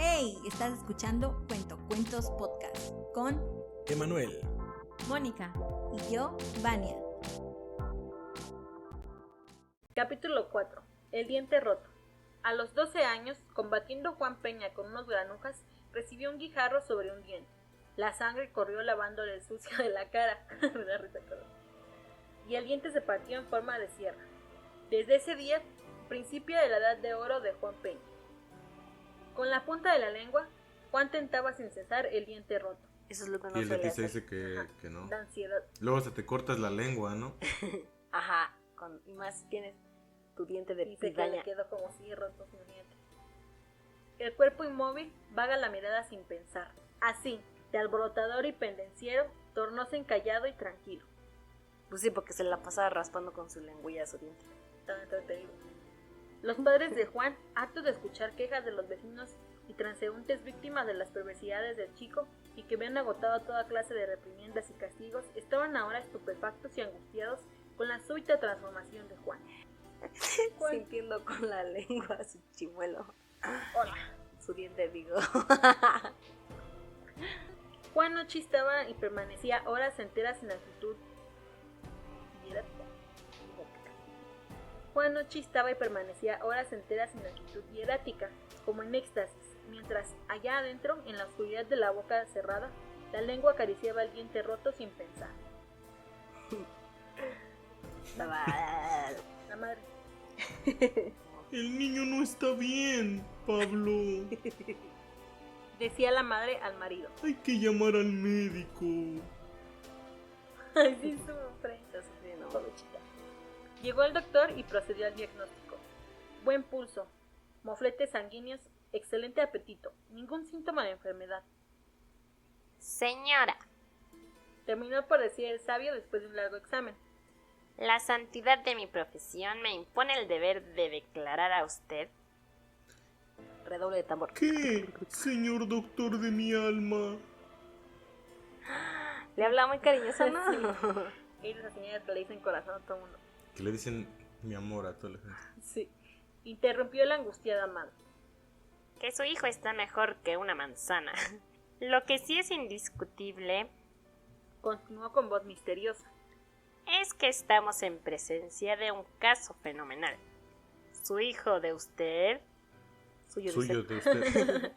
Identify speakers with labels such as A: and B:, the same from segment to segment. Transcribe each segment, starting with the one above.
A: ¡Hey! Estás escuchando Cuentos Podcast con
B: Emanuel,
A: Mónica y yo, Vania.
C: Capítulo 4. El diente roto. A los 12 años, combatiendo Juan Peña con unos granujas, recibió un guijarro sobre un diente. La sangre corrió lavándole el sucio de la cara. Me da risa, cabrón. Y el diente se partió en forma de sierra. Desde ese día, principio de la edad de oro de Juan Peña. Con la punta de la lengua, Juan tentaba sin cesar el diente roto.
D: Eso es lo que
B: y
D: no
B: el
D: suele
B: dentista
D: hacer.
B: dice que no.
C: Da ansiedad.
B: Luego se te cortas la lengua, ¿no?
D: Ajá, y más tienes tu diente de
C: Dice que le
D: piraña.
C: quedó como si roto sin diente. El cuerpo inmóvil vaga la mirada sin pensar. Así, de alborotador y pendenciero, tornóse encallado y tranquilo.
D: Pues sí, porque se la pasaba raspando con su lengüilla a su diente.
C: Tan entretenido. Los padres de Juan, hartos de escuchar quejas de los vecinos y transeúntes víctimas de las perversidades del chico y que habían agotado toda clase de reprimiendas y castigos, estaban ahora estupefactos y angustiados con la súbita transformación de Juan.
D: Sintiendo con la lengua su chimuelo.
C: Hola.
D: Su diente, digo.
C: Juan no chistaba y permanecía horas enteras en actitud hierática, como en éxtasis, mientras allá adentro, en la oscuridad de la boca cerrada, la lengua acariciaba el diente roto sin pensar. La madre.
B: El niño no está bien, Pablo.
C: Decía la madre al marido.
B: Hay que llamar al médico.
C: Ay, sí sufre.
D: Está sufriendo.
C: Pobrecita. Llegó el doctor y procedió al diagnóstico. Buen pulso, mofletes sanguíneos, excelente apetito, ningún síntoma de enfermedad.
E: Señora,
C: Terminó por decir el sabio después de un largo examen.
E: la santidad de mi profesión me impone el deber de declarar a usted.
D: Redoble de tambor.
B: ¿Qué, señor doctor de mi alma?
D: Le habla muy cariñoso, ¿no?
C: Y esas señoras que le dicen corazón a todo el mundo.
B: Que le dicen mi amor a toda la gente.
C: Sí. Interrumpió la angustiada madre.
E: Que su hijo está mejor que una manzana. Lo que sí es indiscutible
C: Continuó con voz misteriosa.
E: es que estamos en presencia de un caso fenomenal. Su hijo de usted,
B: Suyo de usted.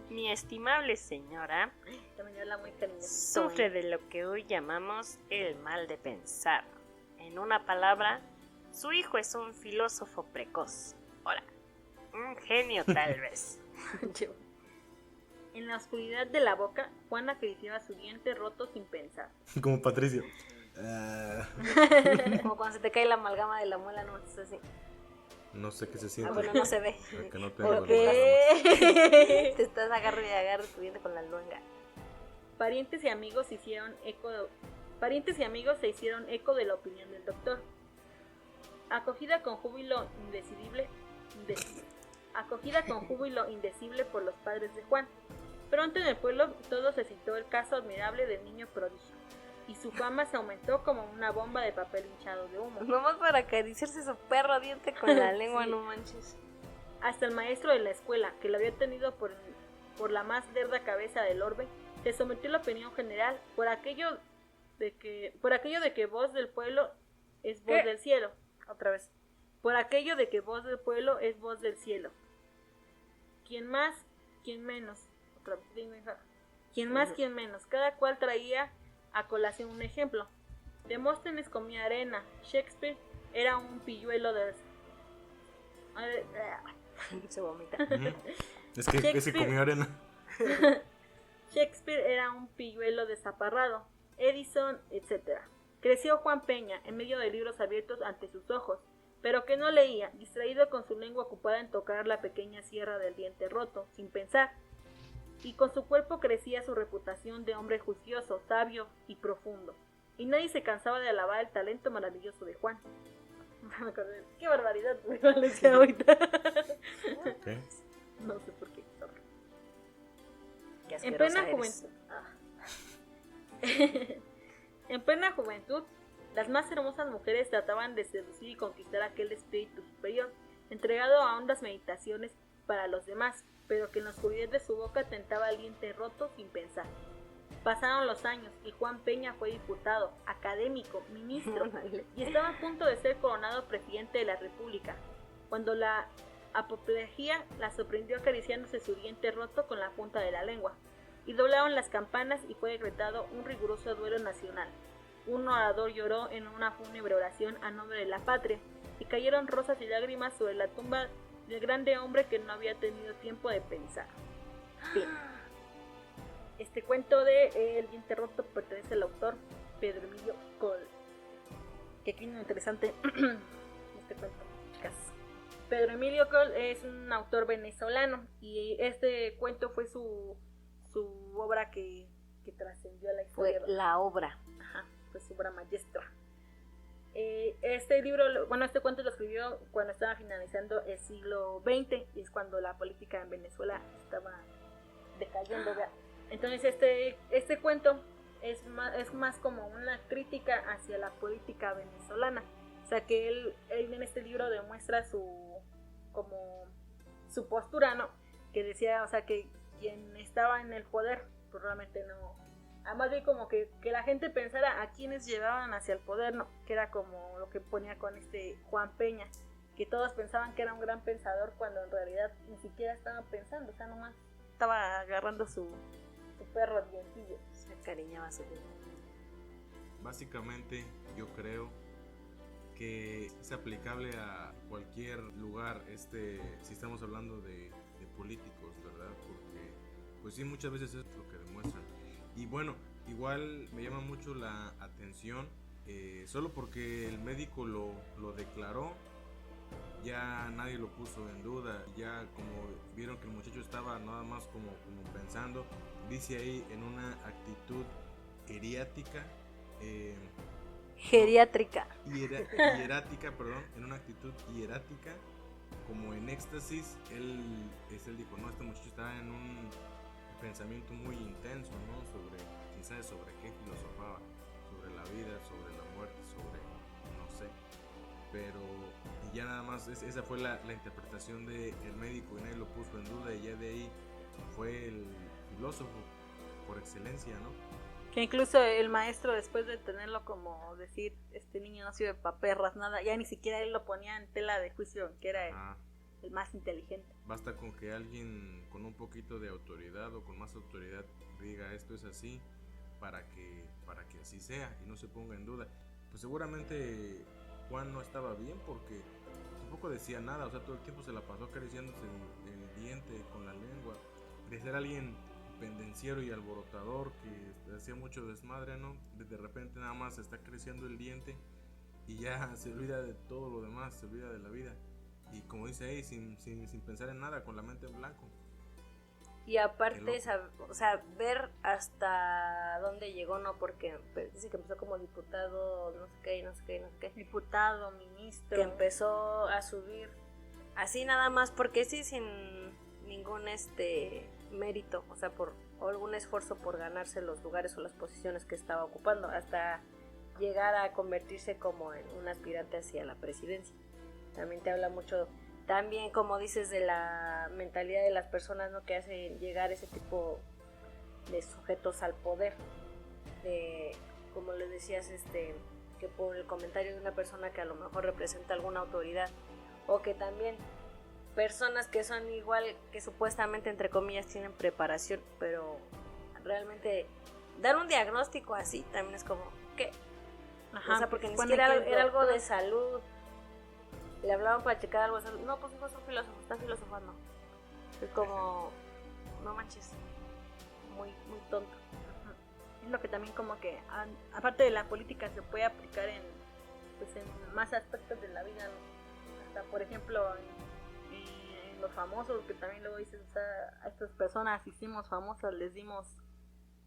E: mi estimable señora,
C: También habla muy cariñosa.
E: sufre de lo que hoy llamamos el mal de pensar. En una palabra, su hijo es un filósofo precoz. Ahora, un genio tal vez.
C: En la oscuridad de la boca, Juan acariciaba su diente roto sin pensar.
B: Como Patricio.
D: Como cuando se te cae la amalgama de la muela, no es así.
B: No sé qué se siente.
D: Bueno, no se ve.
B: Porque no tengo
D: ¿Por
B: los brazos.
D: qué? Te estás agarre y agarre tu diente con la luenga.
C: Parientes y amigos se hicieron eco de la opinión del doctor. Acogida con júbilo indecible por los padres de Juan. Pronto en el pueblo todo se citó el caso admirable del niño prodigio, y su fama se aumentó como una bomba de papel hinchado de humo.
D: Nomás para acariciarse su perro diente con la lengua,
C: Sí.
D: no manches.
C: Hasta el maestro de la escuela, que lo había tenido por la más lerda cabeza del orbe, se sometió a la opinión general por aquello de que voz del pueblo es voz
D: ¿Qué?
C: del cielo. Otra vez. Por aquello de que voz del pueblo es voz del cielo. Quien más, quien menos. Otra vez. Quien más, quien menos. Cada cual traía a colación un ejemplo. Demóstenes comía arena. Shakespeare era un pilluelo de...
D: Se vomita.
B: Ujú. Es que
C: Shakespeare.
B: comió arena.
C: Shakespeare era un pilluelo desaparrado, Edison, etc. Creció Juan Peña en medio de libros abiertos ante sus ojos, pero que no leía, distraído con su lengua ocupada en tocar la pequeña sierra del diente roto, sin pensar. Y con su cuerpo crecía su reputación de hombre juicioso, sabio y profundo. Y nadie se cansaba de alabar el talento maravilloso de Juan. ¡Qué barbaridad! Me decía ahorita.
B: ¿Qué?
C: No sé por qué. Sorry.
D: Qué
C: En
D: asquerosa
C: plena
D: eres.
C: juventud. En plena juventud, las más hermosas mujeres trataban de seducir y conquistar aquel espíritu superior, entregado a hondas meditaciones para los demás, pero que en la oscuridad de su boca tentaba el diente roto sin pensar. Pasaron los años y Juan Peña fue diputado, académico, ministro y estaba a punto de ser coronado presidente de la República, cuando la apoplejía la sorprendió acariciándose su diente roto con la punta de la lengua, y doblaron las campanas y fue decretado un riguroso duelo nacional. Un orador lloró en una fúnebre oración a nombre de la patria, y cayeron rosas y lágrimas sobre la tumba del grande hombre que no había tenido tiempo de pensar. Fin. Este cuento de El diente roto pertenece al autor Pedro Emilio Cole. Que aquí es interesante este cuento, chicas. Pedro Emilio Cole es un autor venezolano y este cuento fue su obra que trascendió a la historia.
D: Fue la obra.
C: Ajá, fue su obra maestra. Este cuento lo escribió cuando estaba finalizando el siglo XX y es cuando la política en Venezuela estaba decayendo. Entonces este cuento es más como una crítica hacia la política venezolana. O sea que él en este libro demuestra su postura, ¿no? Que decía, o sea, que quien estaba en el poder, pues realmente no. Además de como que la gente pensara a quienes llevaban hacia el poder, ¿no? Que era como lo que ponía con este Juan Peña, que todos pensaban que era un gran pensador cuando en realidad ni siquiera estaba pensando, o sea, nomás estaba agarrando su perro al dientillo.
D: Se acariñaba su vida.
B: Básicamente yo creo que es aplicable a cualquier lugar si estamos hablando de políticos, ¿verdad? Porque pues sí, muchas veces es lo que demuestran. Y bueno, igual me llama mucho la atención, solo porque el médico lo declaró, ya nadie lo puso en duda. Ya como vieron que el muchacho estaba nada más como pensando, dice ahí en una actitud geriátrica,
D: Geriátrica.
B: hierática, perdón, en una actitud hierática, como en éxtasis. Él dijo, no, este muchacho está en un pensamiento muy intenso, ¿no? Quién sabe sobre qué filosofaba, sobre la vida, sobre la muerte, sobre, no sé, pero ya nada más, esa fue la interpretación del médico y nadie lo puso en duda, y ya de ahí fue el filósofo por excelencia, ¿no?
C: Que incluso el maestro, después de tenerlo como decir, este niño no sirve para perras, nada, ya ni siquiera él lo ponía en tela de juicio, que era el más inteligente.
B: Basta con que alguien con un poquito de autoridad o con más autoridad diga esto es así, para que así sea y no se ponga en duda. Pues seguramente Juan no estaba bien porque tampoco decía nada, o sea, todo el tiempo se la pasó acariciándose el diente con la lengua. De ser alguien pendenciero y alborotador que hacía mucho desmadre, ¿no? De repente nada más se está acariciando el diente y ya se olvida de todo lo demás, se olvida de la vida. Y como dice ahí, sin pensar en nada, con la mente en blanco.
D: Y aparte, ver hasta dónde llegó, ¿no? Porque dice que empezó como diputado, no sé qué.
C: Diputado, ministro.
D: Que empezó a subir así nada más, porque sí, sin ningún mérito, o sea, por algún esfuerzo por ganarse los lugares o las posiciones que estaba ocupando, hasta llegar a convertirse como en un aspirante hacia la presidencia. También te habla mucho, también como dices, de la mentalidad de las personas, ¿no? Que hacen llegar ese tipo de sujetos al poder, como les decías, que por el comentario de una persona que a lo mejor representa alguna autoridad, o que también personas que son igual, que supuestamente entre comillas tienen preparación, pero realmente dar un diagnóstico así también es como, ¿qué?
C: Ajá,
D: o sea, porque ni siquiera era algo de salud. Le hablaban para checar algo de salud. No, pues hijo, es un filósofo, está filosofando. Es como, no manches, muy, muy tonto.
C: Es lo que también como que, aparte de la política, se puede aplicar en más aspectos de la vida, ¿no? Hasta, por ejemplo, en los famosos, que también luego dices, o sea, a estas personas hicimos famosas, les dimos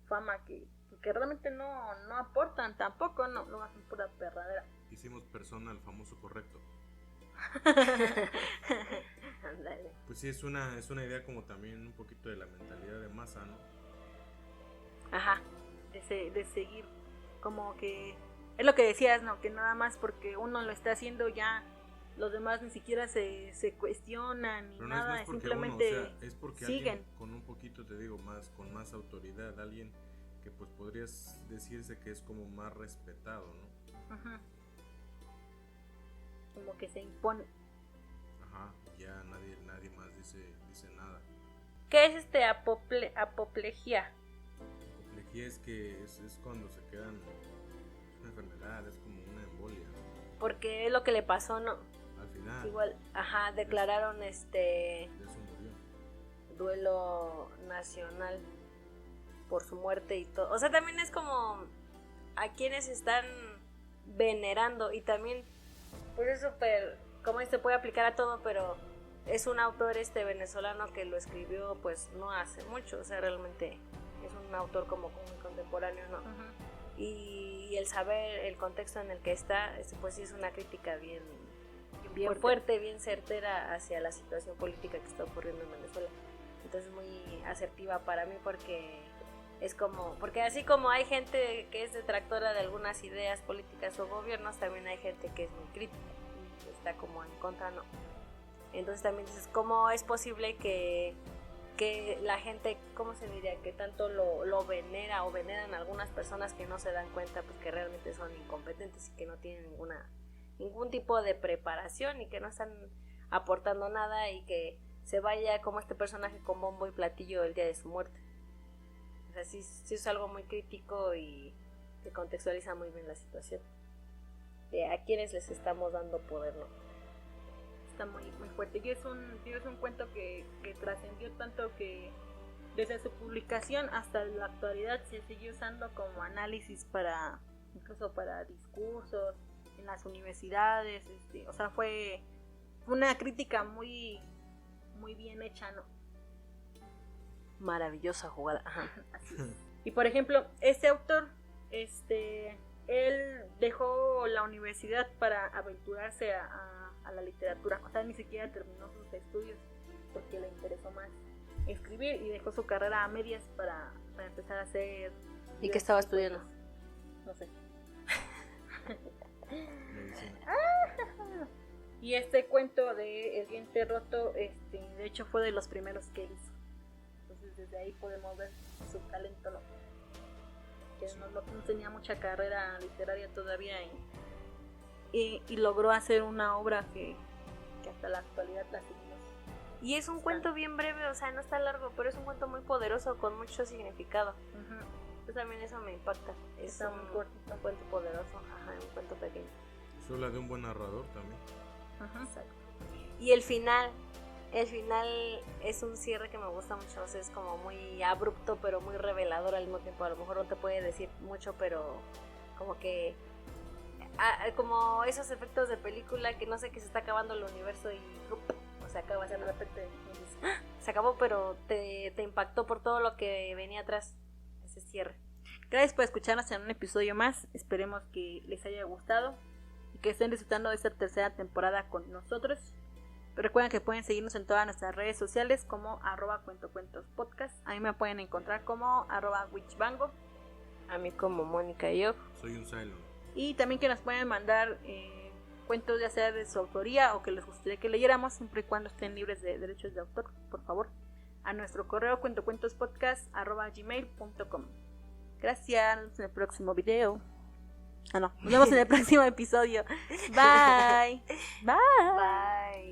C: fama que realmente no aportan tampoco, no hacen pura perradera.
B: Hicimos persona el famoso correcto. Pues sí, es una idea como también un poquito de la mentalidad de masa, ¿no?
C: Ajá, de seguir, como que es lo que decías, ¿no? Que nada más porque uno lo está haciendo ya los demás ni siquiera se cuestionan ni
B: Pero
C: nada,
B: no es porque
C: simplemente
B: uno, o sea, es porque
C: siguen.
B: alguien con un poquito, te digo, con más autoridad, alguien que pues podrías decirse que es como más respetado, ¿no?
C: Ajá. Como que se impone.
B: Ajá, ya nadie más dice nada.
D: ¿Qué es apoplejía?
B: Apoplejía es que es cuando se quedan, es una enfermedad, es como una embolia, ¿no?
D: Porque es lo que le pasó, ¿no?
B: Al final,
D: Igual, ajá, declararon
B: de eso murió.
D: duelo nacional por su muerte y todo. O sea, también es como a quienes están venerando y también, pues es súper, como se puede aplicar a todo, pero es un autor venezolano que lo escribió pues no hace mucho, o sea, realmente es un autor como muy contemporáneo, ¿no?
C: Ajá.
D: Y el saber el contexto en el que está, pues sí es una crítica bien
C: Fuerte.
D: bien certera hacia la situación política que está ocurriendo en Venezuela. Entonces muy asertiva para mí porque es como, porque así como hay gente que es detractora de algunas ideas políticas o gobiernos, también hay gente que es muy crítica y está como en contra, ¿no? Entonces también dices, ¿cómo es posible que la gente, ¿cómo se diría? Que tanto lo venera o veneran algunas personas que no se dan cuenta pues que realmente son incompetentes y que no tienen ningún tipo de preparación y que no están aportando nada y que se vaya como este personaje con bombo y platillo el día de su muerte. O sea, sí es algo muy crítico y que contextualiza muy bien la situación de a quienes les estamos dando poder, ¿no?
C: Está muy fuerte. Y es un cuento que trascendió tanto que desde su publicación hasta la actualidad se sigue usando como análisis incluso para discursos en las universidades, o sea, fue una crítica muy bien hecha, ¿no?
D: Maravillosa jugada. Ajá.
C: Así es. Y por ejemplo, este autor, él dejó la universidad para aventurarse a la literatura, o sea, ni siquiera terminó sus estudios porque le interesó más escribir y dejó su carrera a medias para empezar a hacer...
D: ¿Y qué estaba estudiando?
C: No sé.
B: Medicina.
C: Y este cuento de El diente roto, de hecho fue de los primeros que él hizo. Entonces desde ahí podemos ver su talento, ¿no? Que no tenía mucha carrera literaria todavía y logró hacer una obra que hasta la actualidad la seguimos.
D: Y es un cuento bien breve, o sea, no está largo, pero es un cuento muy poderoso con mucho significado. Pues también eso me impacta.
C: Está muy cortito.
D: Un cuento poderoso, ajá, un cuento pequeño.
B: Eso habla de un buen narrador también.
D: Exacto. Y el final es un cierre que me gusta mucho, o sea, es como muy abrupto pero muy revelador al mismo tiempo. A lo mejor no te puede decir mucho, pero como que como esos efectos de película que no sé, que se está acabando el universo y o se acaba, o sea, de repente se acabó, pero te impactó por todo lo que venía atrás, ese cierre.
C: Gracias por escucharnos en un episodio más. Esperemos que les haya gustado y que estén disfrutando de esta tercera temporada con nosotros. Recuerden que pueden seguirnos en todas nuestras redes sociales como @cuentocuentospodcast. A mí me pueden encontrar como @witchbango.
D: A mí como Mónica y yo.
B: Soy un Cylon.
C: Y también que nos pueden mandar cuentos ya sea de su autoría o que les gustaría que leyéramos, siempre y cuando estén libres de derechos de autor, por favor, a nuestro correo cuentocuentospodcast@gmail.com. Gracias, nos vemos en el próximo video. Nos vemos en el próximo episodio. Bye. Bye.
D: Bye.